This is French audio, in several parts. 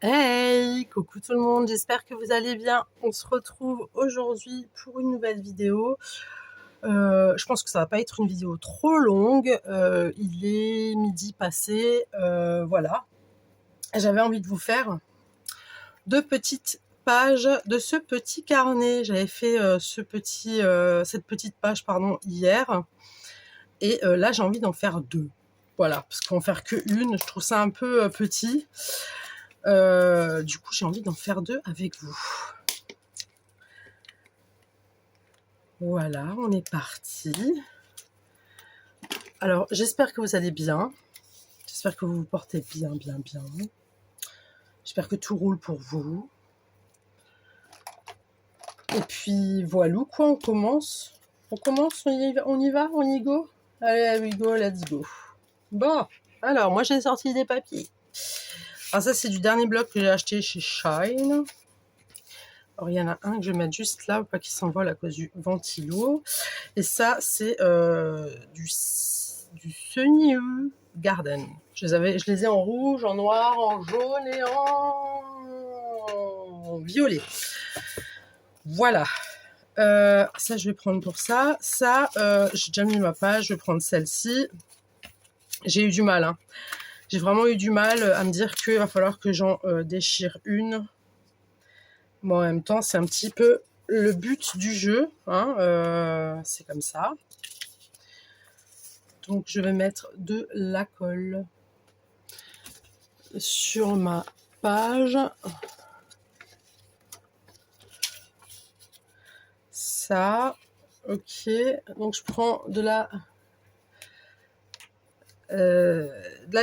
Hey, coucou tout le monde, j'espère que vous allez bien. On se retrouve aujourd'hui pour une nouvelle vidéo. Je pense que ça va pas être une vidéo trop longue. Il est midi passé, voilà. J'avais envie de vous faire deux petites pages de ce petit carnet. J'avais fait cette petite page hier, et là j'ai envie d'en faire deux. Voilà, parce qu'en faire que une, je trouve ça un peu petit. Du coup, j'ai envie d'en faire deux avec vous. Voilà, on est parti. Alors, j'espère que vous allez bien. J'espère que vous vous portez bien. J'espère que tout roule pour vous. Et puis, voilà, quoi, on commence. On y go. Allez, we go, let's go. Bon, alors, moi, j'ai sorti des papiers. Alors, ça, c'est du dernier bloc que j'ai acheté chez Shine. Alors, il y en a un que je vais mettre juste là, pour pas qu'il s'envole à cause du ventilo. Et ça, c'est du Sunny Garden. Je les ai en rouge, en noir, en jaune et en violet. Voilà. Ça, je vais prendre pour ça. Ça, j'ai déjà mis ma page. Je vais prendre celle-ci. J'ai eu du mal. Hein. J'ai vraiment eu du mal à me dire qu'il va falloir que j'en déchire une. Bon, en même temps, c'est un petit peu le but du jeu. Hein, c'est comme ça. Donc, je vais mettre de la colle sur ma page. Ça, ok. Donc, je prends de la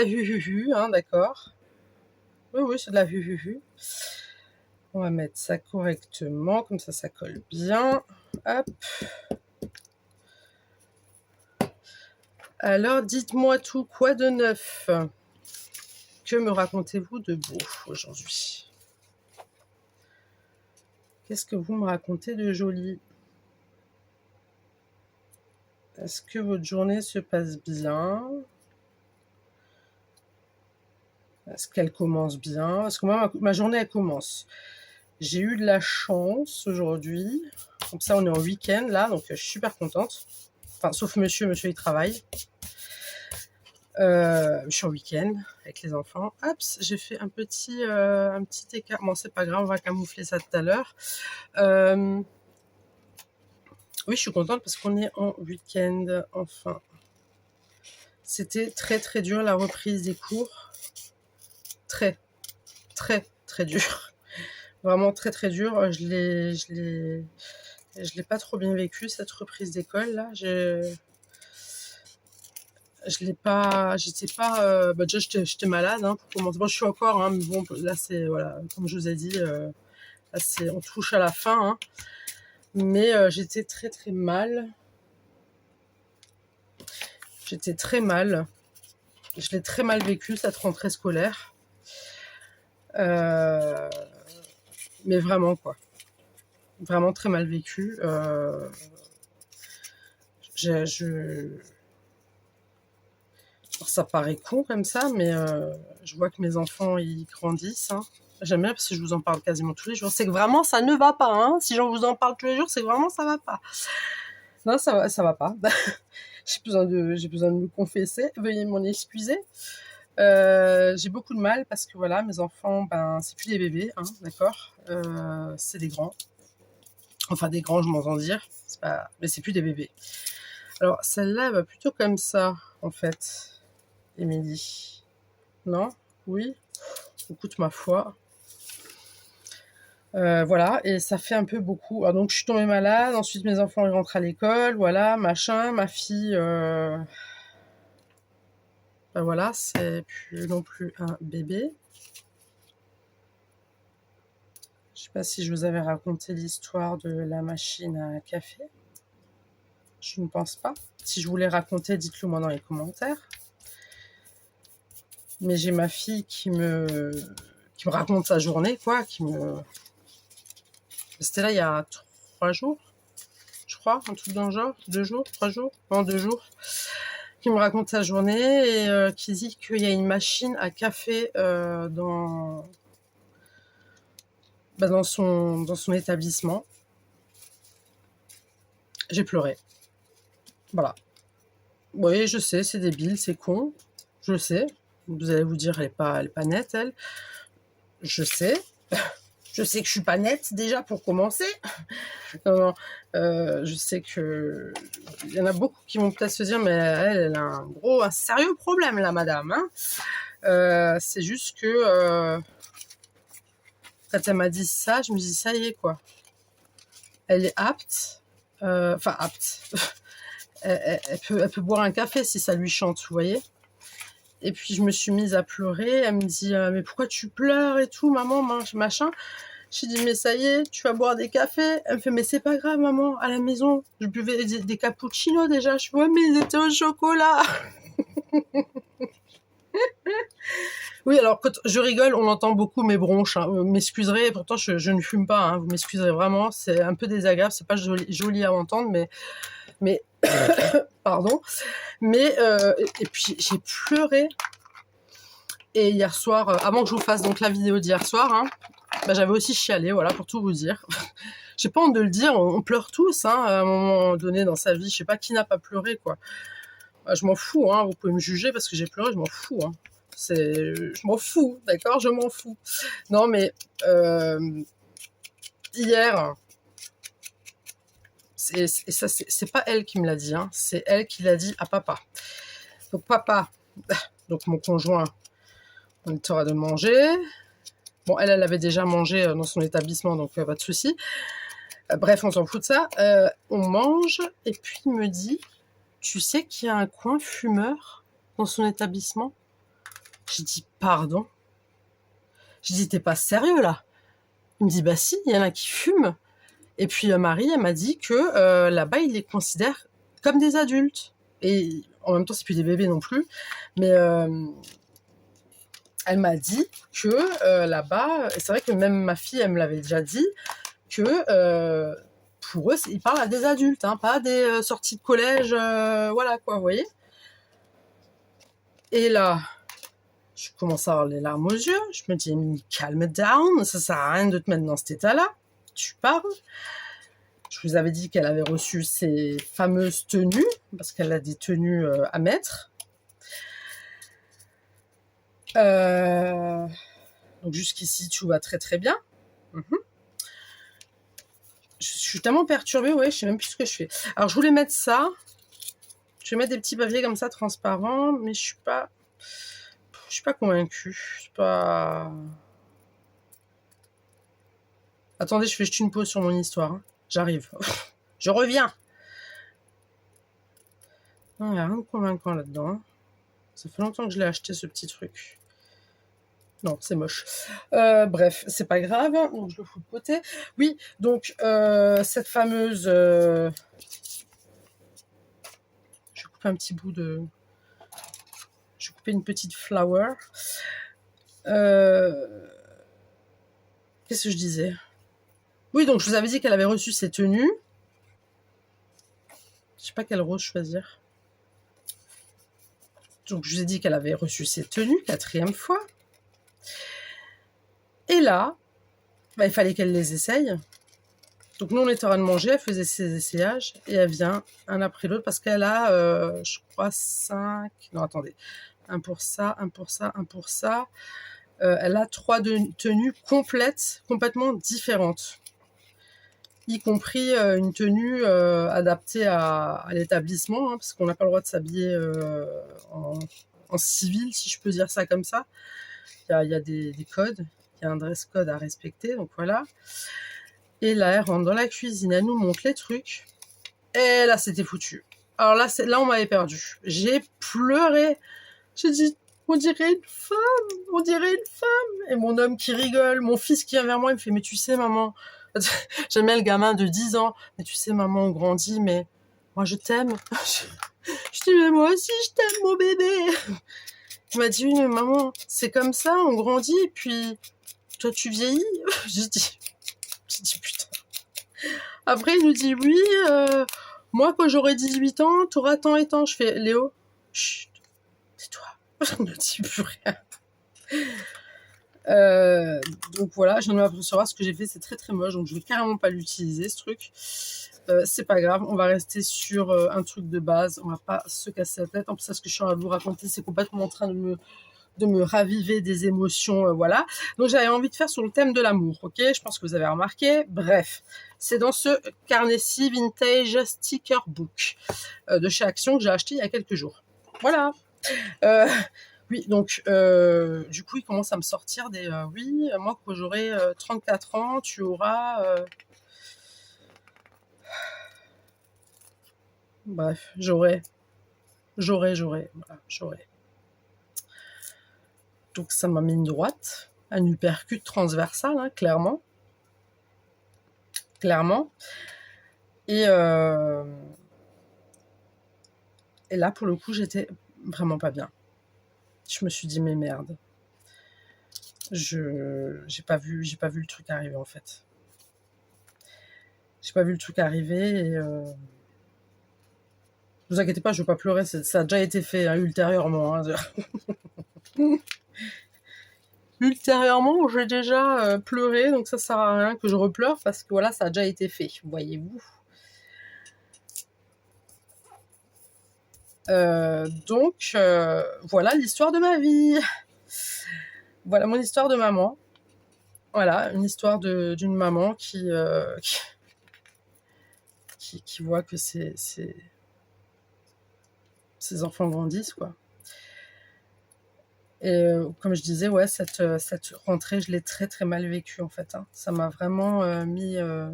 huhuhu, hein, d'accord. Oui, c'est de la huhuhu. On va mettre ça correctement, comme ça colle bien. Hop. Alors, dites-moi tout, quoi de neuf? Que me racontez-vous de beau aujourd'hui? Qu'est-ce que vous me racontez de joli? Est-ce que votre journée se passe bien? Est-ce qu'elle commence bien? Parce que moi, ma journée, elle commence. J'ai eu de la chance aujourd'hui. Comme ça, on est en week-end, là, donc je suis super contente. Enfin, sauf monsieur, il travaille. Je suis en week-end avec les enfants. Hop, j'ai fait un petit écart. Bon, c'est pas grave, on va camoufler ça tout à l'heure. Oui, je suis contente parce qu'on est en week-end, enfin. C'était très très dur la reprise des cours. Très dur. Vraiment très très dur. Je l'ai pas trop bien vécu cette reprise d'école là. Je l'ai pas, j'étais pas, déjà j'étais malade hein, pour commencer. Bon, je suis encore, hein, mais bon, là c'est voilà, comme je vous ai dit, là on touche à la fin, hein, mais j'étais très très mal. J'étais très mal. Je l'ai très mal vécu cette rentrée scolaire, mais vraiment quoi, vraiment très mal vécu. Ça paraît con comme ça, mais je vois que mes enfants, ils grandissent. Hein. J'aime bien parce que je vous en parle quasiment tous les jours. C'est que vraiment, ça ne va pas. Hein. Si j'en vous en parle tous les jours, c'est que vraiment, ça va pas. Non, ça va pas. J'ai besoin de me confesser. Veuillez m'en excuser. J'ai beaucoup de mal parce que voilà, mes enfants, ben, c'est plus des bébés, hein, d'accord. C'est des grands. Enfin, des grands, je m'entends dire. Mais c'est plus des bébés. Alors, celle-là, elle va plutôt comme ça, en fait. Émilie. Non? Oui? Écoute, ma foi. Voilà, et ça fait un peu beaucoup. Alors, donc, je suis tombée malade. Ensuite, mes enfants ils rentrent à l'école. Voilà, machin. Ma fille, ben voilà, c'est plus non plus un bébé. Je sais pas si je vous avais raconté l'histoire de la machine à café. Je ne pense pas. Si je vous l'ai raconté, dites-le moi dans les commentaires. Mais j'ai ma fille qui me raconte sa journée, quoi, C'était là il y a 3 jours, je crois, un truc dans le genre, 2 jours, 3 jours, non 2 jours, qui me raconte sa journée et qui dit qu'il y a une machine à café dans dans son établissement. J'ai pleuré. Voilà. Oui, je sais, c'est débile, c'est con. Je sais. Vous allez vous dire, elle est pas nette, elle. Je sais. Je sais que je suis pas nette, déjà, pour commencer. Non, je sais que... Il y en a beaucoup qui vont peut-être se dire, mais elle a un sérieux problème, là, madame. Hein. C'est juste que... quand elle m'a dit ça, je me dis, ça y est, quoi. Elle est apte. Enfin, apte. elle peut boire un café si ça lui chante, vous voyez. Et puis, je me suis mise à pleurer. Elle me dit, mais pourquoi tu pleures et tout, maman, machin. J'ai dit, mais ça y est, tu vas boire des cafés. Elle me fait, mais c'est pas grave, maman, à la maison. Je buvais des cappuccinos déjà. Je fais, ouais, mais ils étaient au chocolat. Oui, alors quand je rigole, on entend beaucoup mes bronches. Hein. Vous m'excuserez, pourtant je ne fume pas. Hein. Vous m'excuserez vraiment, c'est un peu désagréable. C'est pas joli à entendre, mais pardon. Mais et puis j'ai pleuré. Et hier soir, avant que je vous fasse donc la vidéo d'hier soir, hein, bah, j'avais aussi chialé, voilà, pour tout vous dire. J'ai pas honte de le dire, on pleure tous, hein, à un moment donné dans sa vie. Je sais pas qui n'a pas pleuré, quoi. Bah, je m'en fous, hein, vous pouvez me juger parce que j'ai pleuré, je m'en fous. Hein. Je m'en fous, d'accord, je m'en fous. Non, mais hier, et ça, c'est pas elle qui me l'a dit, hein, c'est elle qui l'a dit à papa. Donc papa, donc mon conjoint, on est hors de manger. Bon, elle avait déjà mangé dans son établissement, donc pas de souci. Bref, on s'en fout de ça. On mange, et puis il me dit, tu sais qu'il y a un coin fumeur dans son établissement? J'ai dit, pardon? J'ai dit, t'es pas sérieux, là? Il me dit, bah si, il y en a qui fument. Et puis Marie, elle m'a dit que là-bas, ils les considèrent comme des adultes. Et en même temps, c'est plus des bébés non plus. Mais elle m'a dit que là-bas, c'est vrai que même ma fille, elle me l'avait déjà dit, que pour eux, ils parlent à des adultes, hein, pas des sorties de collège, voilà quoi, vous voyez. Et là, je commence à avoir les larmes aux yeux. Je me dis, mais calme down, ça sert à rien de te mettre dans cet état-là. Tu parles. Je vous avais dit qu'elle avait reçu ses fameuses tenues, parce qu'elle a des tenues à mettre. Donc jusqu'ici, tout va très très bien. Je suis tellement perturbée, ouais, je sais même plus ce que je fais. Alors je voulais mettre ça. Je vais mettre des petits papiers comme ça, transparents, mais je suis pas convaincue. Je suis pas... Attendez, je fais juste une pause sur mon histoire. Hein. J'arrive. Je reviens. Non, il n'y a rien de convaincant là-dedans. Hein. Ça fait longtemps que je l'ai acheté, ce petit truc. Non, c'est moche. Bref, c'est pas grave. Donc, je le fous de côté. Oui, donc, cette fameuse... Je vais couper un petit bout de... Je vais couper une petite flower. Qu'est-ce que je disais? Oui, donc, je vous avais dit qu'elle avait reçu ses tenues. Je sais pas quelle rose choisir. Donc, je vous ai dit qu'elle avait reçu ses tenues, 4e fois. Et là, bah, il fallait qu'elle les essaye. Donc, nous, on était en train de manger, elle faisait ses essayages, et elle vient un après l'autre, parce qu'elle a, je crois, 5... Non, attendez. Un pour ça, un pour ça, un pour ça. Elle a 3 tenues complètes, complètement différentes. Y compris une tenue adaptée à l'établissement, hein, parce qu'on n'a pas le droit de s'habiller en civil, si je peux dire ça comme ça. Il y a des codes, il y a un dress code à respecter, donc voilà. Et là, elle rentre dans la cuisine, elle nous montre les trucs. Et là, c'était foutu. Alors là, on m'avait perdu. J'ai pleuré. J'ai dit, on dirait une femme, on dirait une femme. Et mon homme qui rigole, mon fils qui vient vers moi, il me fait, mais tu sais, maman... J'aime bien le gamin de 10 ans. Mais tu sais, maman, on grandit, mais moi, je t'aime. Je dis, mais moi aussi, je t'aime, mon bébé. Il m'a dit, oui, mais maman, c'est comme ça, on grandit, et puis toi, tu vieillis. J'ai dit, putain. Après, il nous dit, oui, moi, quand j'aurai 18 ans, t'auras tant et tant. Je fais, Léo, chut, tais-toi. Je ne dis plus rien. Euh, donc voilà, je viens de m'apercevoir, ce que j'ai fait, c'est très très moche, donc je vais carrément pas l'utiliser, ce truc. C'est pas grave, on va rester sur un truc de base, on va pas se casser la tête. En plus, ce que je suis en train de vous raconter, c'est complètement en train de me raviver des émotions, voilà. Donc j'avais envie de faire sur le thème de l'amour, ok? Je pense que vous avez remarqué. Bref, c'est dans ce carnet-ci Vintage Sticker Book de chez Action que j'ai acheté il y a quelques jours. Voilà. Euh, oui, donc du coup, il commence à me sortir des oui, moi quand j'aurai 34 ans, tu auras bref, j'aurai, voilà, j'aurai. Donc ça m'a mis une droite, un uppercut transversal, hein, clairement. Clairement. Et là, pour le coup, j'étais vraiment pas bien. Je me suis dit, mais merde. J'ai pas vu le truc arriver, en fait. J'ai pas vu le truc arriver et ne vous inquiétez pas, je veux pas pleurer, ça a déjà été fait hein, ultérieurement. Hein. Ultérieurement, j'ai déjà pleuré, donc ça sert à rien que je repleure parce que voilà, ça a déjà été fait, voyez-vous. Donc, voilà l'histoire de ma vie. Voilà mon histoire de maman. Voilà, une histoire d'une maman qui voit que ses enfants grandissent, quoi. Et comme je disais, ouais, cette rentrée, je l'ai très très mal vécue, en fait. Hein. Ça m'a vraiment mis... je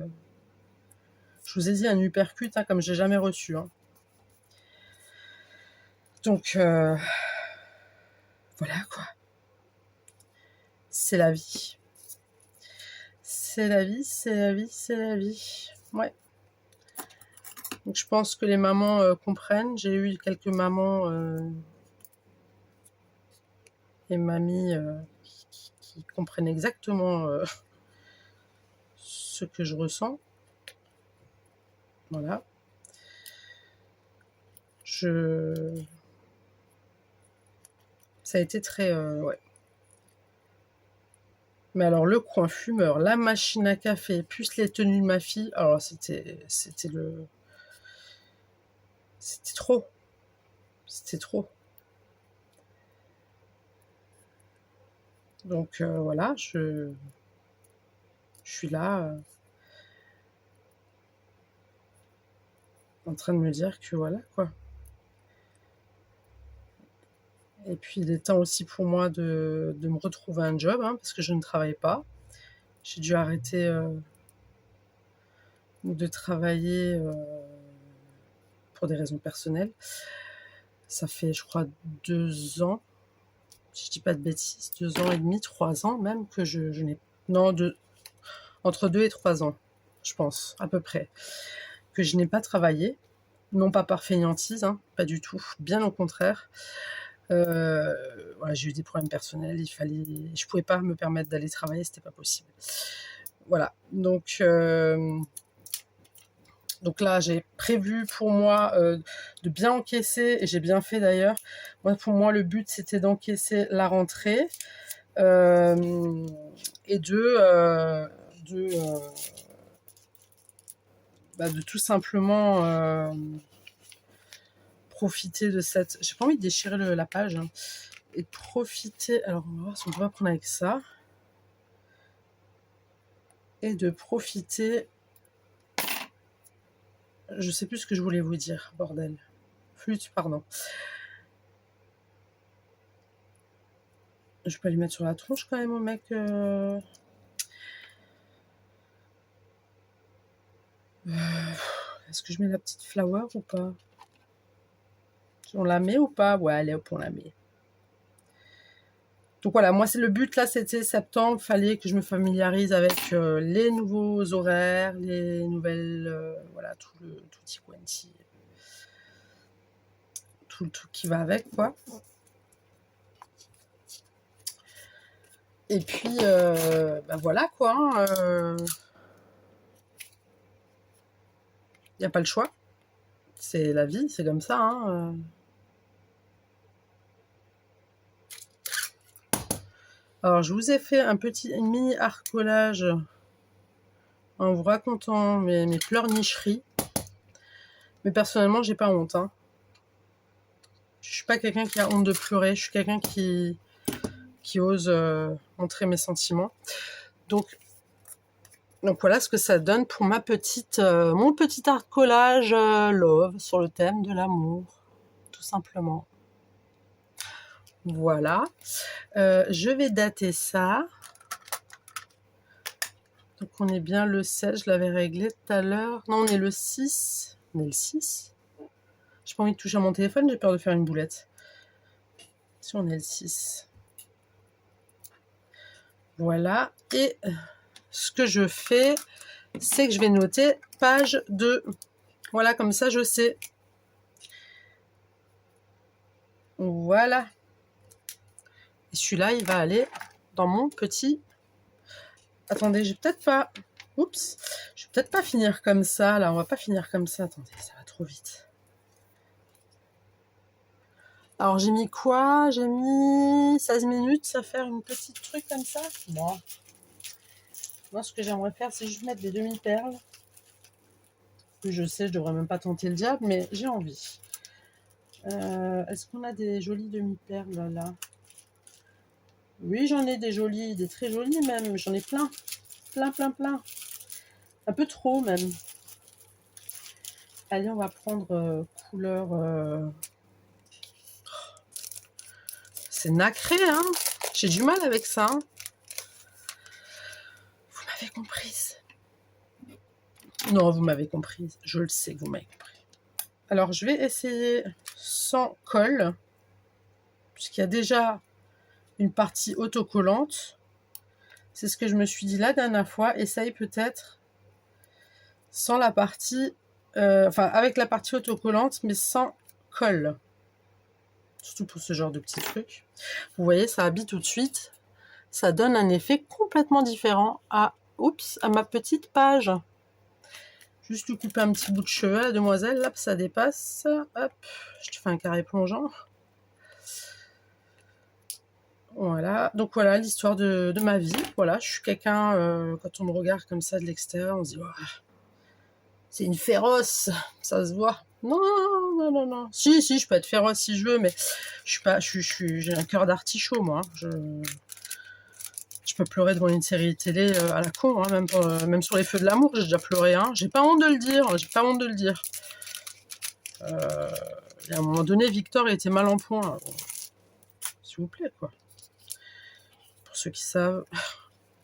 vous ai dit un uppercut, hein, comme j'ai jamais reçu. Hein. Donc, voilà, quoi. C'est la vie. C'est la vie, c'est la vie, c'est la vie. Ouais. Donc je pense que les mamans comprennent. J'ai eu quelques mamans et mamies qui comprennent exactement ce que je ressens. Voilà. Ça a été très... ouais. Mais alors le coin fumeur, la machine à café, plus les tenues de ma fille, alors c'était trop. C'était trop. Donc voilà, je suis là en train de me dire que voilà quoi. Et puis il est temps aussi pour moi de me retrouver un job, hein, parce que je ne travaille pas. J'ai dû arrêter de travailler pour des raisons personnelles. Ça fait, je crois, 2 ans, si je dis pas de bêtises, 2 ans et demi, 3 ans même, que je n'ai... Non, entre 2 et 3 ans, je pense, à peu près, que je n'ai pas travaillé. Non pas par fainéantise, hein, pas du tout, bien au contraire. Voilà, j'ai eu des problèmes personnels, je pouvais pas me permettre d'aller travailler, c'était pas possible. Voilà, donc là, j'ai prévu pour moi de bien encaisser, et j'ai bien fait d'ailleurs. Moi, pour moi, le but, c'était d'encaisser la rentrée et de tout simplement profiter de cette... J'ai pas envie de déchirer la page. Hein, et de profiter... Alors, on va voir si on peut pas prendre avec ça. Et de profiter... Je sais plus ce que je voulais vous dire, bordel. Flûte, pardon. Je peux lui mettre sur la tronche quand même au mec. Est-ce que je mets la petite flower ou pas? On la met ou pas? Ouais, allez hop, on la met. Donc voilà, moi c'est le but là, c'était septembre, fallait que je me familiarise avec les nouveaux horaires, les nouvelles, voilà, tout quanti, tout le truc qui va avec quoi. Et puis voilà quoi, y a pas le choix, c'est la vie, c'est comme ça. Hein. Alors, je vous ai fait une mini art collage en vous racontant mes pleurnicheries. Mais personnellement, j'ai pas honte. Hein. Je suis pas quelqu'un qui a honte de pleurer. Je suis quelqu'un qui ose montrer mes sentiments. Donc voilà ce que ça donne pour mon petit art collage love sur le thème de l'amour, tout simplement. Voilà. Je vais dater ça. Donc on est bien le 7, je l'avais réglé tout à l'heure. Non, on est le 6. On est le 6. J'ai pas envie de toucher à mon téléphone, j'ai peur de faire une boulette. Si on est le 6. Voilà. Et ce que je fais, c'est que je vais noter page 2. Voilà, comme ça je sais. Voilà. Et celui-là, il va aller dans mon petit... Attendez, j'ai peut-être pas... Oups. Je vais peut-être pas finir comme ça. Là, on va pas finir comme ça. Attendez, ça va trop vite. Alors, j'ai mis quoi? J'ai mis 16 minutes à faire une petite truc comme ça. Bon. Moi, ce que j'aimerais faire, c'est juste mettre des demi-perles. Je sais, je devrais même pas tenter le diable, mais j'ai envie. Est-ce qu'on a des jolies demi-perles là? Oui, j'en ai des jolies, des très jolies même. J'en ai plein. Plein. Un peu trop même. Allez, on va prendre couleur... C'est nacré, hein. J'ai du mal avec ça. Hein. Vous m'avez comprise. Non, vous m'avez comprise. Je le sais que vous m'avez compris. Alors, je vais essayer sans colle. Puisqu'il y a déjà une partie autocollante. C'est ce que je me suis dit la dernière fois. Essaye peut-être sans la partie... enfin, avec la partie autocollante, mais sans colle. Surtout pour ce genre de petits trucs. Vous voyez, ça habille tout de suite. Ça donne un effet complètement différent à ma petite page. Juste lui couper un petit bout de cheveux à la demoiselle. Là, ça dépasse. Hop, je te fais un carré plongeant. Voilà, donc voilà l'histoire de ma vie. Voilà, je suis quelqu'un, quand on me regarde comme ça de l'extérieur, on se dit, oh, c'est une féroce, ça se voit. Non. Si, je peux être féroce si je veux, mais je suis pas, j'ai un cœur d'artichaut, moi. Je peux pleurer devant une série télé à la con, hein, même sur les feux de l'amour, j'ai déjà pleuré. Hein. J'ai pas honte de le dire, Et à un moment donné, Victor était mal en point. Bon, s'il vous plaît, quoi. Pour ceux qui savent,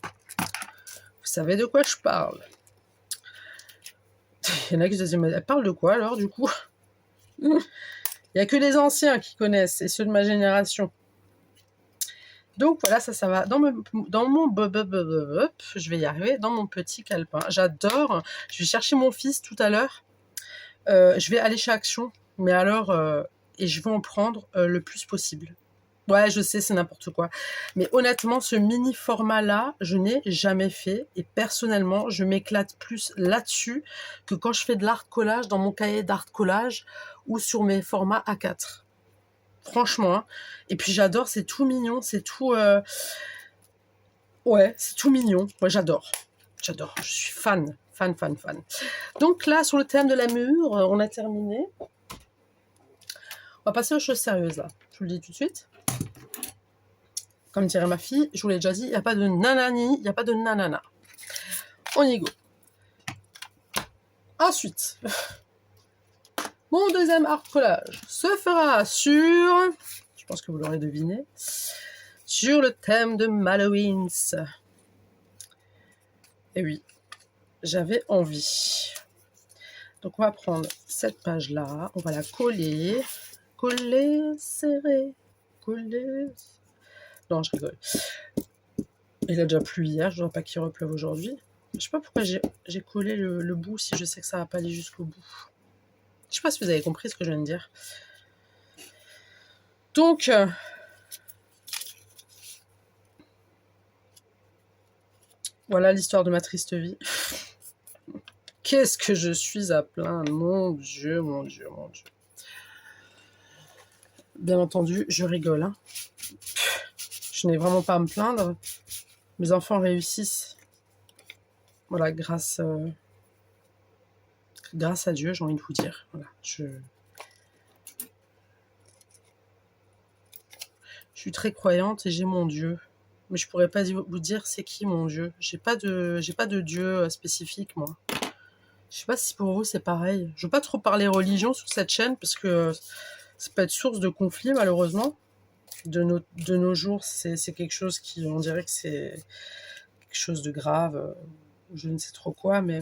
vous savez de quoi je parle. Il y en a qui se disent, mais elle parle de quoi alors, du coup? Il n'y a que les anciens qui connaissent, et ceux de ma génération. Donc voilà, ça va dans mon je vais y arriver, dans mon petit calepin. J'adore. Je vais chercher mon fils tout à l'heure. Je vais aller chez Action, mais alors, et je vais en prendre le plus possible. Ouais, je sais, c'est n'importe quoi. Mais honnêtement, ce mini format-là, je n'ai jamais fait. Et personnellement, je m'éclate plus là-dessus que quand je fais de l'art collage dans mon cahier d'art collage ou sur mes formats A4. Franchement. Hein. Et puis j'adore, c'est tout mignon, c'est tout... Ouais, c'est tout mignon. Ouais, j'adore. Je suis fan. Donc là, sur le thème de l'amour, on a terminé. On va passer aux choses sérieuses, là. Je vous le dis tout de suite. Comme dirait ma fille, je vous l'ai déjà dit, il n'y a pas de nanani, il n'y a pas de nanana. On y go. Ensuite, mon deuxième art collage se fera sur, je pense que vous l'aurez deviné, sur le thème de Halloween. Et oui, j'avais envie. Donc on va prendre cette page-là, on va la coller, serrer, coller... Non, je rigole. Il a déjà plu hier, je ne voudrais pas qu'il repleuve aujourd'hui. Je ne sais pas pourquoi j'ai collé le bout si je sais que ça ne va pas aller jusqu'au bout. Je ne sais pas si vous avez compris ce que je viens de dire. Donc, voilà l'histoire de ma triste vie. Qu'est-ce que je suis à plaindre, mon Dieu. Bien entendu, je rigole. Hein. Je n'ai vraiment pas à me plaindre. Mes enfants réussissent. Voilà, grâce à Dieu, j'ai envie de vous dire. Voilà, je suis très croyante et j'ai mon Dieu. Mais je pourrais pas vous dire c'est qui mon Dieu. J'ai pas de Dieu spécifique, moi. Je sais pas si pour vous c'est pareil. Je veux pas trop parler religion sur cette chaîne parce que ça peut être source de conflit, malheureusement. De nos jours, c'est quelque chose qui, on dirait que c'est quelque chose de grave, je ne sais trop quoi, mais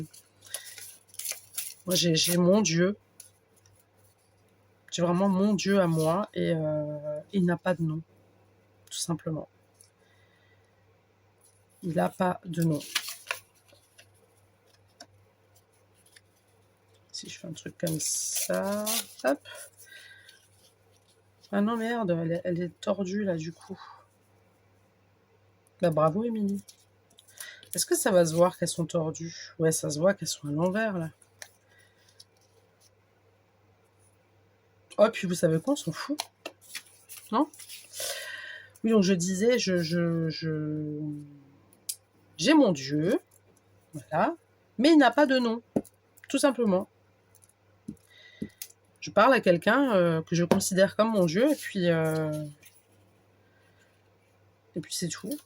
moi j'ai mon Dieu. J'ai vraiment mon Dieu à moi et il n'a pas de nom, tout simplement. Il n'a pas de nom. Si je fais un truc comme ça, hop. Ah non, merde, elle est tordue là, du coup. Bah bravo, Émilie. Est-ce que ça va se voir qu'elles sont tordues? Ouais, ça se voit qu'elles sont à l'envers, là. Oh, puis vous savez quoi, on s'en fout. Non? Oui, donc je disais, j'ai mon Dieu, voilà, mais il n'a pas de nom, tout simplement. Je parle à quelqu'un que je considère comme mon Dieu, et puis c'est tout.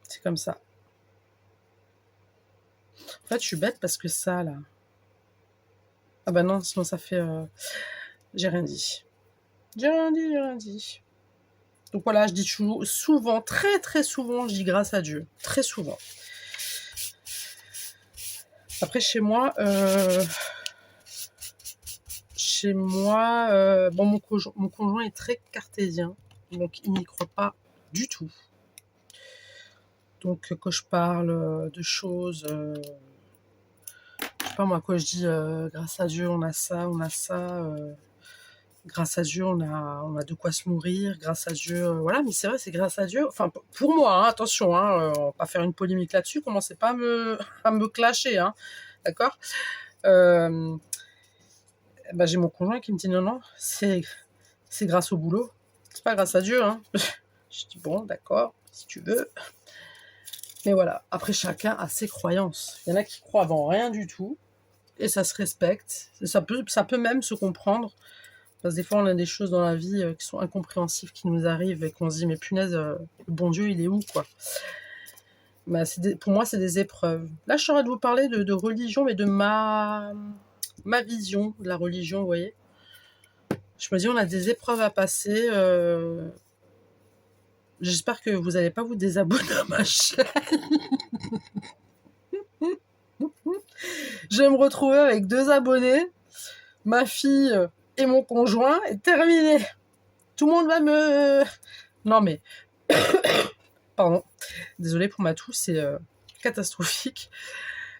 C'est comme ça. En fait, je suis bête parce que ça, là... Ah bah non, sinon ça fait... J'ai rien dit. J'ai rien dit. Donc voilà, je dis souvent, très très souvent, je dis grâce à Dieu. Très souvent. Après, chez moi, bon, mon conjoint est très cartésien, donc il n'y croit pas du tout. Donc quand je parle de choses, je sais pas moi, quand je dis grâce à Dieu on a ça, grâce à Dieu on a de quoi se nourrir, grâce à Dieu, voilà, mais c'est vrai, c'est grâce à Dieu, enfin pour moi, hein, attention, hein, on va pas faire une polémique là-dessus, commencez pas à me clasher, hein, d'accord. Bah, j'ai mon conjoint qui me dit non, c'est grâce au boulot, c'est pas grâce à Dieu, hein. Je dis bon, d'accord, si tu veux. Mais voilà, après chacun a ses croyances. Il y en a qui croient avant rien du tout, et ça se respecte. Ça peut même se comprendre, parce que des fois on a des choses dans la vie qui sont incompréhensibles, qui nous arrivent, et qu'on se dit mais punaise, le bon Dieu il est où, quoi. Bah, pour moi c'est des épreuves. Là je serais de vous parler de religion, mais de ma vision de la religion, vous voyez. Je me dis on a des épreuves à passer. J'espère que vous n'allez pas vous désabonner à ma chaîne. Je vais me retrouver avec 2 abonnés, ma fille et mon conjoint, et terminé. Tout le monde va me... Non mais... Pardon. Désolée pour ma toux, c'est catastrophique.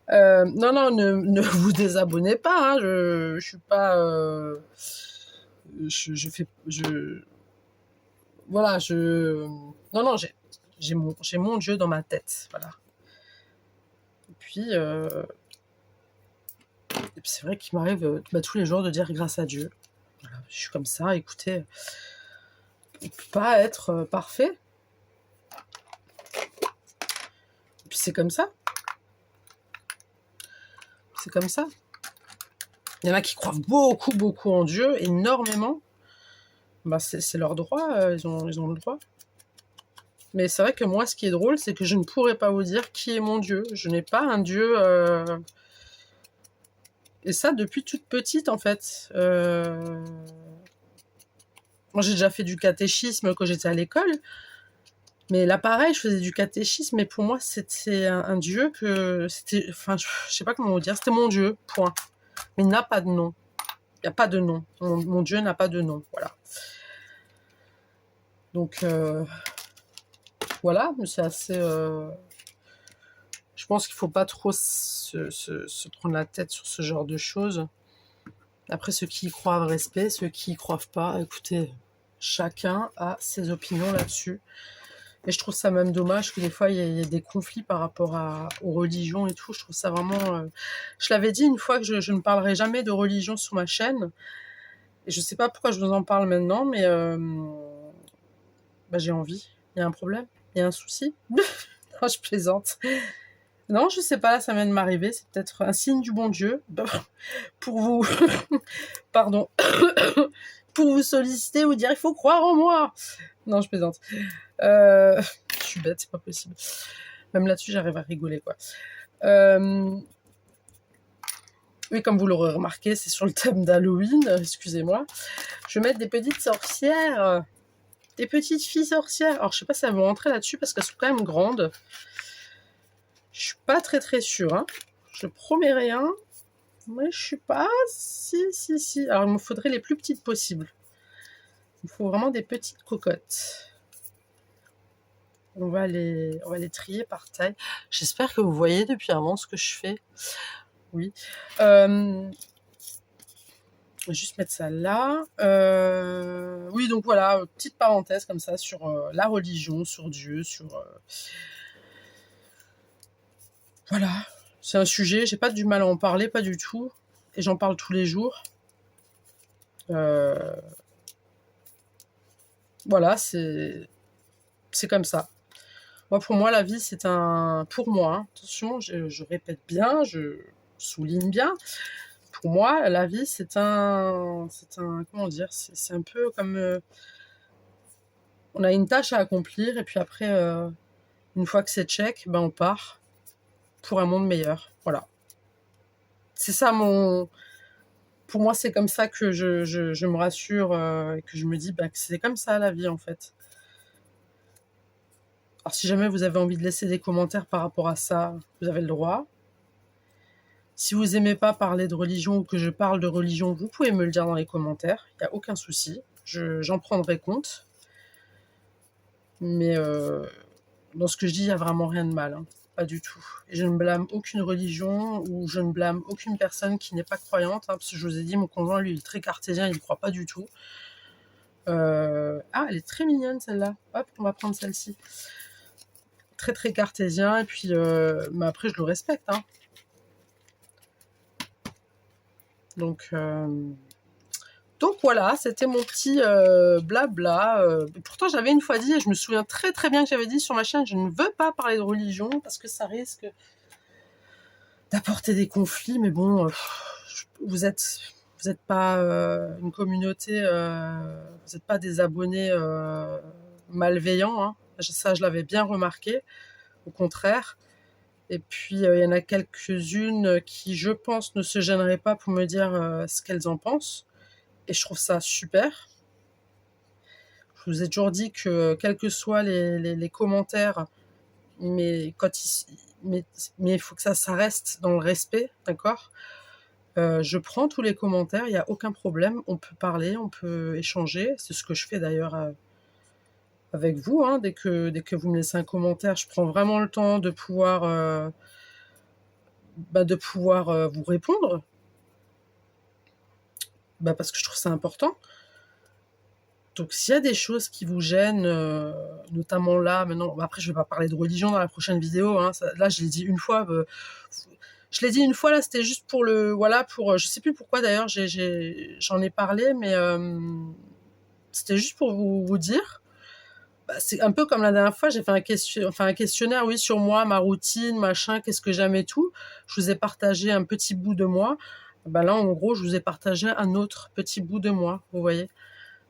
Non, ne vous désabonnez pas. Hein. Je suis pas... Voilà, Non, j'ai mon Dieu dans ma tête. Voilà. Et puis c'est vrai qu'il m'arrive tous les jours de dire grâce à Dieu. Voilà, je suis comme ça, écoutez, on ne peut pas être parfait. Et puis c'est comme ça. C'est comme ça. Il y en a qui croient beaucoup en Dieu, énormément. Bah, c'est leur droit, ils ont le droit. Mais c'est vrai que moi, ce qui est drôle, c'est que je ne pourrais pas vous dire qui est mon Dieu. Je n'ai pas un Dieu... Et ça, depuis toute petite, en fait. Moi, j'ai déjà fait du catéchisme quand j'étais à l'école. Mais là, pareil, je faisais du catéchisme. Mais pour moi, c'était un Dieu que... Enfin, je sais pas comment vous dire. C'était mon Dieu, point. Mais il n'a pas de nom. Il n'y a pas de nom. Mon Dieu n'a pas de nom. Voilà. Donc, voilà. Mais c'est assez... Je pense qu'il ne faut pas trop se prendre la tête sur ce genre de choses. Après, ceux qui y croient, respect. Ceux qui y croient pas, écoutez, chacun a ses opinions là-dessus. Et je trouve ça même dommage que des fois, il y ait des conflits par rapport aux religions et tout. Je trouve ça vraiment... Je l'avais dit une fois que je ne parlerai jamais de religion sur ma chaîne. Et je ne sais pas pourquoi je vous en parle maintenant, mais Bah, j'ai envie. Il y a un problème? Il y a un souci? Non, je plaisante. Non, je sais pas, ça vient de m'arriver. C'est peut-être un signe du bon Dieu pour vous, pardon, pour vous solliciter ou dire il faut croire en moi. Non, je plaisante. Je suis bête, c'est pas possible. Même là-dessus, j'arrive à rigoler, quoi. Oui, comme vous l'aurez remarqué, c'est sur le thème d'Halloween, excusez-moi. Je vais mettre des petites sorcières, des petites filles sorcières. Alors, je sais pas si elles vont rentrer là-dessus parce qu'elles sont quand même grandes. Je suis pas très sûre, hein. Je promets rien, mais je suis pas... Si. Alors, il me faudrait les plus petites possibles. Il me faut vraiment des petites cocottes. On va les trier par taille. J'espère que vous voyez depuis avant ce que je fais. Oui. Je vais juste mettre ça là. Oui, donc voilà, petite parenthèse comme ça sur la religion, sur Dieu, sur... Voilà, c'est un sujet, j'ai pas du mal à en parler, pas du tout. Et j'en parle tous les jours. Voilà, c'est comme ça. Moi, pour moi, la vie, c'est un... Pour moi, hein, attention, je répète bien, je souligne bien. Pour moi, la vie, c'est un... Comment dire? C'est un peu comme... on a une tâche à accomplir, et puis après, une fois que c'est check, ben on part pour un monde meilleur. Voilà. C'est ça mon... Pour moi, c'est comme ça que je me rassure, et que je me dis que c'est comme ça, la vie, en fait. Alors, si jamais vous avez envie de laisser des commentaires par rapport à ça, vous avez le droit. Si vous aimez pas parler de religion ou que je parle de religion, vous pouvez me le dire dans les commentaires. Il n'y a aucun souci. J'en prendrai compte. Mais dans ce que je dis, il n'y a vraiment rien de mal. Hein. Pas du tout. Et je ne blâme aucune religion ou je ne blâme aucune personne qui n'est pas croyante. Hein, parce que je vous ai dit, mon conjoint, lui, il est très cartésien, il ne croit pas du tout. Ah, elle est très mignonne, celle-là. Hop, on va prendre celle-ci. Très cartésien. Et puis, mais après, je le respecte. Hein. Donc voilà, c'était mon petit blabla. Pourtant, j'avais une fois dit, et je me souviens très bien que j'avais dit sur ma chaîne, je ne veux pas parler de religion parce que ça risque d'apporter des conflits. Mais bon, vous êtes pas une communauté, vous n'êtes pas des abonnés malveillants. Hein. Ça, je l'avais bien remarqué. Au contraire. Et puis, il y en a quelques-unes qui, je pense, ne se gêneraient pas pour me dire ce qu'elles en pensent. Et je trouve ça super. Je vous ai toujours dit que, quels que soient les commentaires, mais il faut que ça reste dans le respect, d'accord ? Je prends tous les commentaires, il n'y a aucun problème. On peut parler, on peut échanger. C'est ce que je fais d'ailleurs avec vous. Hein. Dès que vous me laissez un commentaire, je prends vraiment le temps de pouvoir... vous répondre, parce que je trouve ça important. Donc s'il y a des choses qui vous gênent, notamment là, maintenant, après je vais pas parler de religion dans la prochaine vidéo, hein, là je l'ai dit une fois, là c'était juste pour je sais plus pourquoi d'ailleurs j'en ai parlé, mais c'était juste pour vous dire. C'est un peu comme la dernière fois, j'ai fait un questionnaire, oui, sur moi, ma routine, machin, qu'est-ce que j'aime et tout. Je vous ai partagé un petit bout de moi. Là, en gros, je vous ai partagé un autre petit bout de moi, vous voyez.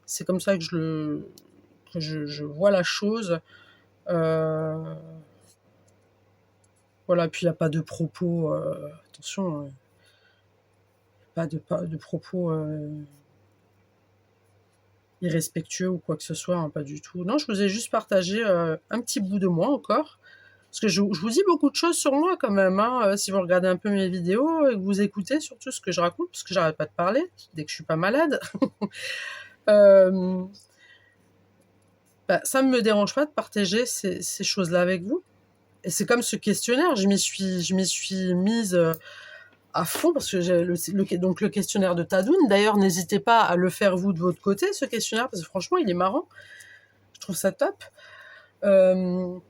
C'est comme ça que je vois la chose. Voilà, puis il n'y a pas de propos, attention, pas de propos... irrespectueux ou quoi que ce soit, hein, pas du tout. Non, je vous ai juste partagé un petit bout de moi encore. Parce que je vous dis beaucoup de choses sur moi quand même. Hein, si vous regardez un peu mes vidéos et que vous écoutez surtout ce que je raconte, parce que j'arrête pas de parler dès que je suis pas malade. Ça ne me dérange pas de partager ces choses-là avec vous. Et c'est comme ce questionnaire, je m'y suis mise... à fond, parce que j'ai donc le questionnaire de Tadoun. D'ailleurs, n'hésitez pas à le faire vous de votre côté, ce questionnaire, parce que franchement, il est marrant. Je trouve ça top. Alors,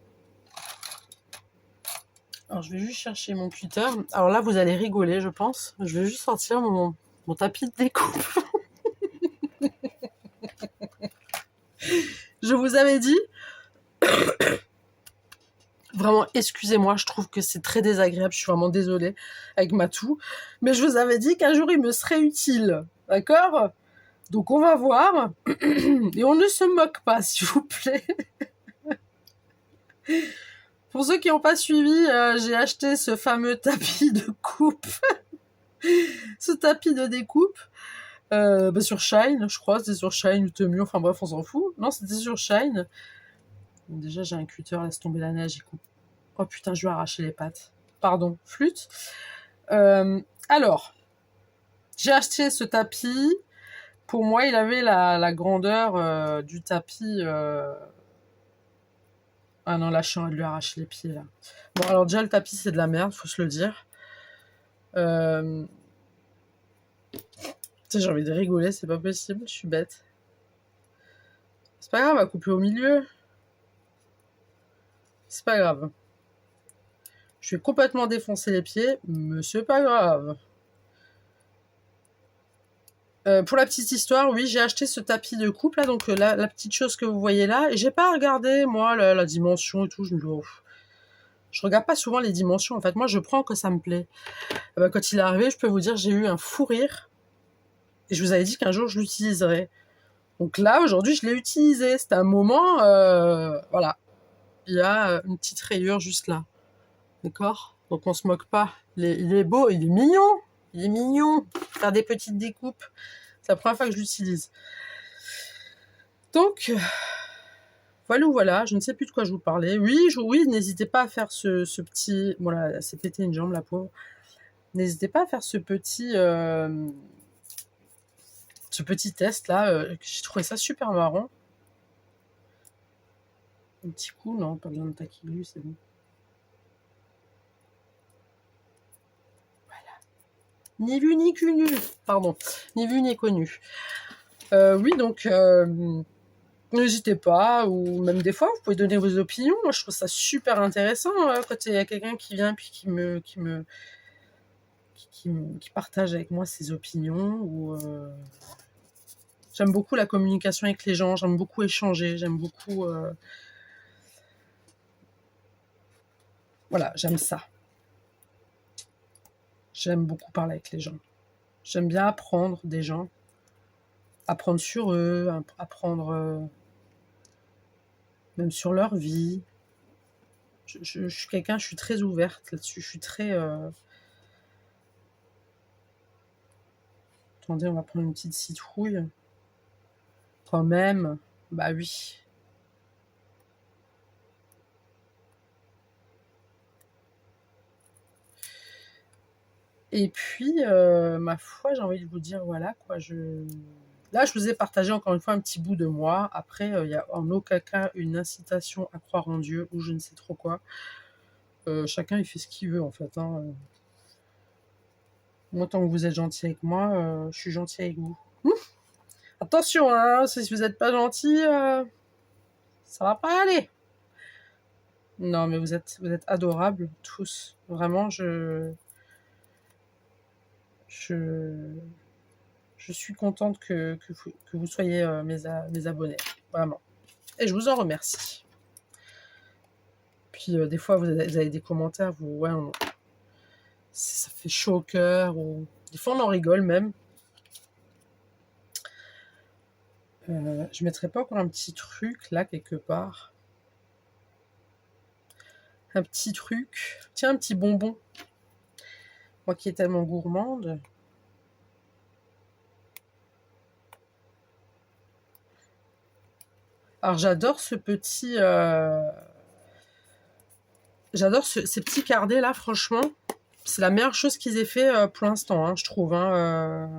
je vais juste chercher mon cutter. Alors là, vous allez rigoler, je pense. Je vais juste sortir mon tapis de découpe. Je vous avais dit, vraiment, excusez-moi, je trouve que c'est très désagréable, je suis vraiment désolée avec ma toux, mais je vous avais dit qu'un jour il me serait utile, d'accord? Donc on va voir, et on ne se moque pas, s'il vous plaît. Pour ceux qui n'ont pas suivi, j'ai acheté ce fameux tapis de coupe, ce tapis de découpe, sur Shine, je crois, c'était sur Shine ou Temu, enfin bref, on s'en fout. Non, c'était sur Shine. Bon, déjà, j'ai un cutter, laisse tomber la neige, il coupe. Oh putain, je vais arracher les pattes. Pardon, flûte. Alors, j'ai acheté ce tapis. Pour moi, il avait la grandeur du tapis. Ah non, là, je suis en train de lui arracher les pieds, là. Bon, alors déjà, le tapis, c'est de la merde, faut se le dire. Tu sais, j'ai envie de rigoler, c'est pas possible, je suis bête. C'est pas grave, on va couper au milieu. C'est pas grave. Je vais complètement défoncer les pieds, mais c'est pas grave. Pour la petite histoire, oui, j'ai acheté ce tapis de coupe là, donc la petite chose que vous voyez là, et j'ai pas regardé moi la dimension et tout. Je me dis, oh, je regarde pas souvent les dimensions. En fait, moi, je prends que ça me plaît. Quand il est arrivé, je peux vous dire, j'ai eu un fou rire, et je vous avais dit qu'un jour je l'utiliserais. Donc là, aujourd'hui, je l'ai utilisé. C'était un moment, voilà, il y a une petite rayure juste là, d'accord. Donc on se moque pas. Il est beau, il est mignon. Il est mignon. Faire des petites découpes. C'est la première fois que je l'utilise. Donc, voilà, je ne sais plus de quoi je vous parlais. Oui, n'hésitez pas à faire ce petit... Voilà, elle s'est pété une jambe, la pauvre. N'hésitez pas à faire ce petit test, là. J'ai trouvé ça super marrant. Un petit coup, non, pas besoin de taquiller, c'est bon. Voilà. Ni vu ni connu. Pardon. Ni vu ni connu. Oui, donc... n'hésitez pas, ou même des fois, vous pouvez donner vos opinions. Moi, je trouve ça super intéressant quand il y a quelqu'un qui vient puis qui partage avec moi ses opinions. Ou j'aime beaucoup la communication avec les gens, j'aime beaucoup échanger, j'aime beaucoup... Voilà, j'aime ça. J'aime beaucoup parler avec les gens. J'aime bien apprendre des gens, apprendre sur eux, apprendre même sur leur vie. Je suis quelqu'un, je suis très ouverte là-dessus, je suis très... Attendez, on va prendre une petite citrouille. Quand même, bah oui. Et puis, ma foi, j'ai envie de vous dire, voilà, quoi, Là, je vous ai partagé encore une fois un petit bout de moi. Après, il n'y a en aucun cas une incitation à croire en Dieu ou je ne sais trop quoi. Chacun, il fait ce qu'il veut, en fait. Hein. Moi, tant que vous êtes gentil avec moi, je suis gentil avec vous. Attention, hein, si vous n'êtes pas gentil, ça va pas aller. Non, mais vous êtes adorables, tous. Vraiment, je suis contente que vous soyez mes abonnés. Vraiment. Et je vous en remercie. Puis des fois, vous avez des commentaires, ça fait chaud au cœur. Ou... Des fois, on en rigole même. Je mettrais pas encore un petit truc là, quelque part. Un petit truc. Tiens, un petit bonbon. Moi qui est tellement gourmande. Alors, j'adore ce petit... J'adore ces petits cardets là, franchement. C'est la meilleure chose qu'ils aient fait pour l'instant, hein, je trouve. Hein,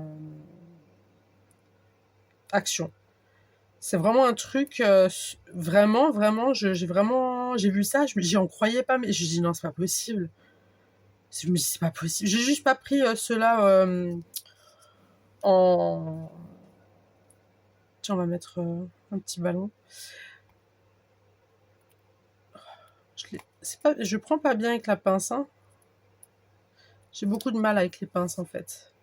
Action. C'est vraiment un truc, vraiment, j'ai vu ça, j'en croyais pas, mais je dis non, c'est pas possible. Je me dis c'est pas possible. J'ai juste pas pris ceux-là en... Tiens, on va mettre un petit ballon. Je prends pas bien avec la pince, hein. J'ai beaucoup de mal avec les pinces, en fait.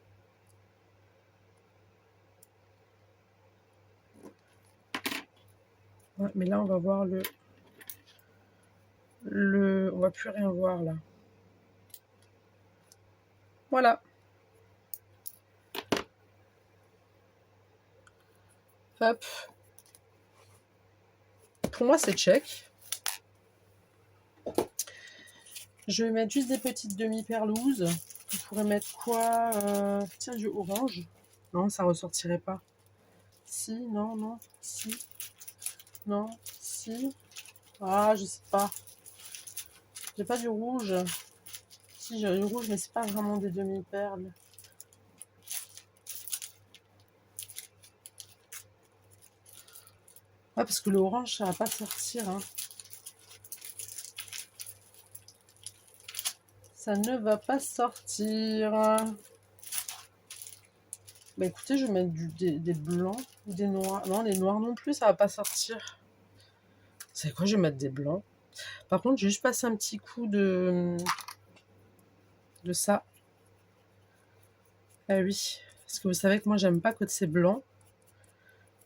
Ouais, mais là, on va voir on va plus rien voir, là. Voilà. Hop. Pour moi, c'est check. Je vais mettre juste des petites demi-perlouses. On pourrait mettre quoi tiens, du orange. Non, ça ressortirait pas. Si, non, non, si, non, si. Ah, je sais pas. J'ai pas du rouge. Si, j'ai du rouge, mais c'est pas vraiment des demi-perles. Ouais, parce que le orange, ça va pas sortir. Hein. Ça ne va pas sortir. Bah écoutez, je vais mettre des blancs ou des noirs. Non, les noirs non plus, ça va pas sortir. C'est quoi, je vais mettre des blancs. Par contre, je vais juste passer un petit coup de ça. Ah oui, parce que vous savez que moi, j'aime pas quand c'est blanc.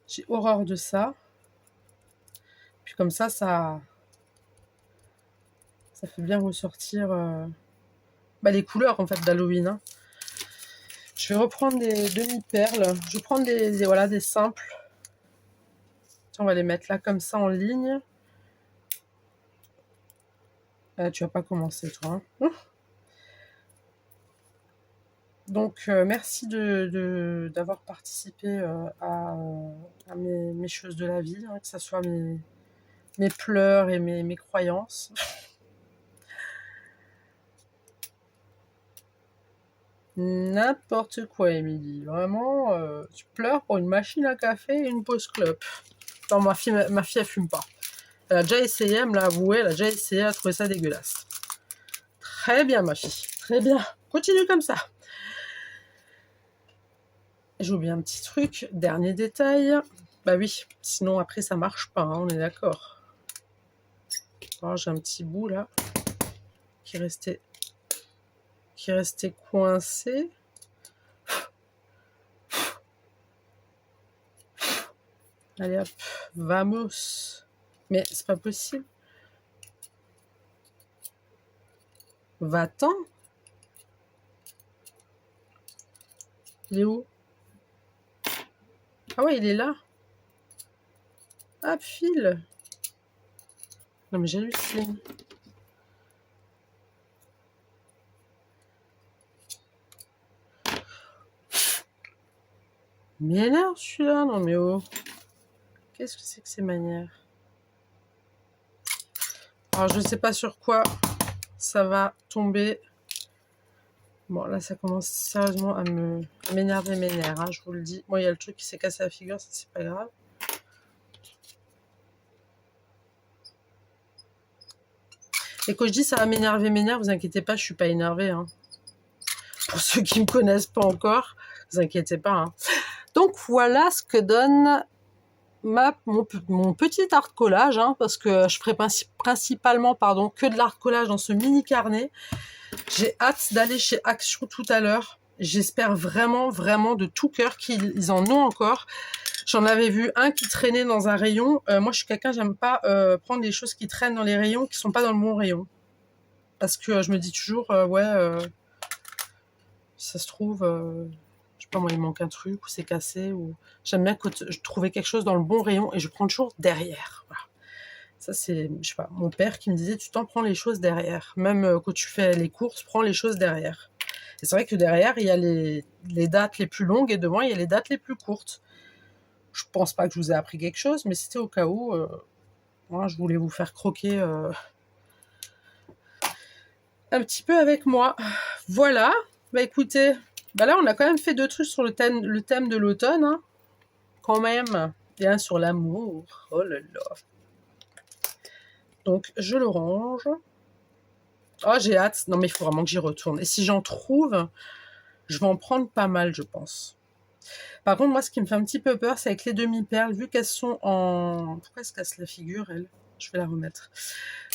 J'ai horreur de ça. Puis comme ça fait bien ressortir les couleurs en fait d'Halloween. Hein. Je vais reprendre des demi-perles. Je vais prendre voilà, des simples. Tiens, on va les mettre là comme ça en ligne. Tu vas pas commencer toi. Hein. Donc merci d'avoir participé à mes choses de la vie, hein, que ce soit mes pleurs et mes croyances. N'importe quoi, Émilie. Vraiment, tu pleures pour une machine à café et une pause clope. Non, ma fille, elle fume pas. Elle a déjà essayé, elle me l'a avoué, elle a déjà essayé, elle a trouvé ça dégueulasse. Très bien, ma fille. Très bien. Continue comme ça. J'ai oublié un petit truc. Dernier détail. Bah oui, sinon après ça marche pas, hein, on est d'accord. Alors j'ai un petit bout là qui restait coincé. Allez hop, vamos. Mais c'est pas possible. Va-t'en. Il est où? Ah ouais, il est là. Ah, file. Non mais j'hallucine. Mais là, celui-là, non mais oh. Qu'est-ce que c'est que ces manières? Alors je ne sais pas sur quoi ça va tomber. Bon là ça commence sérieusement à m'énerver mes nerfs, hein, je vous le dis. Bon il y a le truc qui s'est cassé la figure, ça c'est pas grave. Et quand je dis ça va m'énerver mes nerfs, vous inquiétez pas, je suis pas énervée. Hein. Pour ceux qui me connaissent pas encore, vous inquiétez pas. Hein. Donc voilà ce que donne mon petit art collage, hein, parce que je ferai principalement que de l'art collage dans ce mini carnet. J'ai hâte d'aller chez Action tout à l'heure. J'espère vraiment, vraiment de tout cœur qu'ils en ont encore. J'en avais vu un qui traînait dans un rayon. Moi, je suis quelqu'un, j'aime pas prendre des choses qui traînent dans les rayons qui sont pas dans le bon rayon. Parce que je me dis toujours, ça se trouve, je sais pas moi, il manque un truc ou c'est cassé. Ou j'aime bien quand je trouvais quelque chose dans le bon rayon et je prends toujours derrière. Voilà. Ça, c'est, je sais pas, mon père qui me disait, tu t'en prends les choses derrière. Même quand tu fais les courses, prends les choses derrière. Et c'est vrai que derrière, il y a les dates les plus longues et devant, il y a les dates les plus courtes. Je pense pas que je vous ai appris quelque chose, mais c'était au cas où. Moi, je voulais vous faire croquer un petit peu avec moi. Voilà. Bah écoutez, là, on a quand même fait 2 trucs sur le thème de l'automne. Hein. Quand même. Bien sur l'amour. Oh là là. Donc, je le range. Oh, j'ai hâte. Non, mais il faut vraiment que j'y retourne. Et si j'en trouve, je vais en prendre pas mal, je pense. Par contre, moi, ce qui me fait un petit peu peur, c'est avec les demi-perles, vu qu'elles sont en... Pourquoi elle se casse la figure, elle? Je vais la remettre.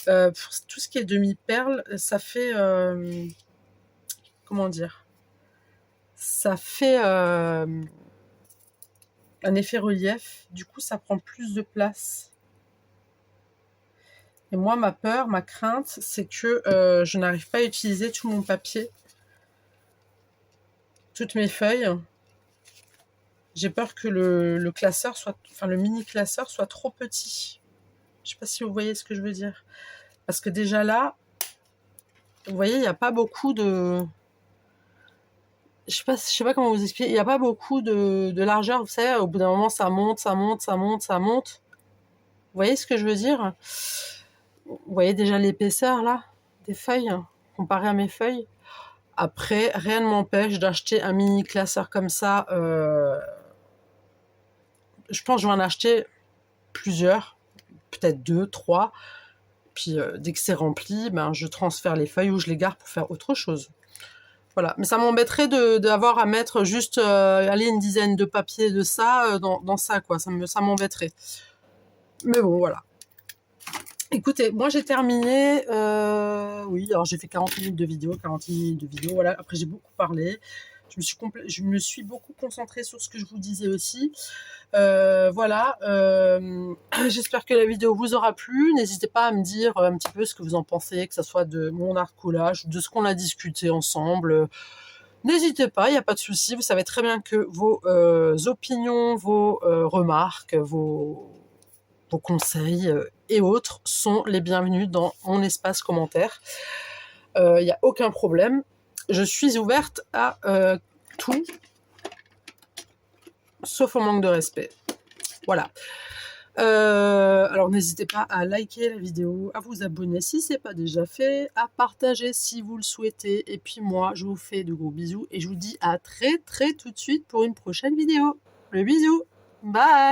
Pour tout ce qui est demi-perles, ça fait... comment dire? Ça fait un effet relief. Du coup, ça prend plus de place. Et moi, ma peur, ma crainte, c'est que je n'arrive pas à utiliser tout mon papier, toutes mes feuilles. J'ai peur que le classeur soit, enfin le mini classeur soit trop petit. Je sais pas si vous voyez ce que je veux dire. Parce que déjà là, vous voyez, il n'y a pas beaucoup de... je sais pas comment vous expliquer. Il n'y a pas beaucoup de largeur, vous savez. Au bout d'un moment, ça monte, ça monte, ça monte, ça monte. Vous voyez ce que je veux dire? Vous voyez déjà l'épaisseur là des feuilles comparé à mes feuilles. Après, rien ne m'empêche d'acheter un mini classeur comme ça. Je pense que je vais en acheter plusieurs, peut-être 2, 3. Puis dès que c'est rempli, ben, je transfère les feuilles ou je les garde pour faire autre chose. Voilà. Mais ça m'embêterait d'avoir à mettre juste allez, une dizaine de papiers de ça dans ça, quoi. Ça m'embêterait. Mais bon, voilà. Écoutez, moi j'ai terminé. Oui, alors j'ai fait 40 minutes de vidéo, 40 minutes de vidéo. Voilà. Après, j'ai beaucoup parlé. Je me suis beaucoup concentrée sur ce que je vous disais aussi. Voilà, j'espère que la vidéo vous aura plu. N'hésitez pas à me dire un petit peu ce que vous en pensez, que ce soit de mon art collage, de ce qu'on a discuté ensemble. N'hésitez pas, il n'y a pas de souci. Vous savez très bien que vos opinions, vos remarques, vos conseils et autres sont les bienvenus dans mon espace commentaire. Il n'y a aucun problème. Je suis ouverte à tout, sauf au manque de respect. Voilà. Alors n'hésitez pas à liker la vidéo, à vous abonner si ce n'est pas déjà fait, à partager si vous le souhaitez. Et puis moi, je vous fais de gros bisous et je vous dis à très tout de suite pour une prochaine vidéo. Le bisou. Bye.